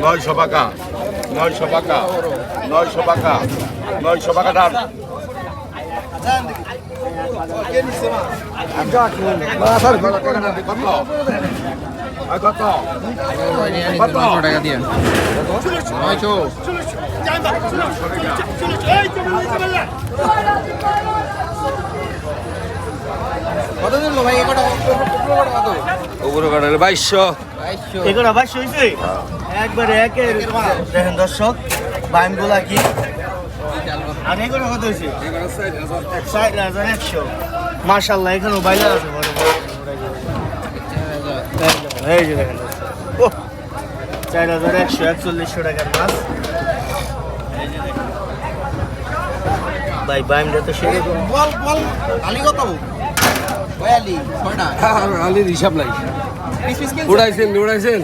900 টাকা 900 টাকা 900 টাকা 900 টাকা দাম কত টাকা দিয়ে 900 কত দিল ভাই এটা কত উপরে কাটালে 2200 এগুলো 2200 হইছে একবারে একের দেখেন দর্শক বাইমগুলা কি আর এগুলো কত হইছে 4100 মাশাআল্লাহ এখানেও বাইলা আছে বড় বড় এই যে দেখেন 4141 টাকার মাছ ভাই বাইমটা তো সেই বল বল আলি কত আলি 6টা আলির হিসাব নাই পিস পিস উড়াইছেন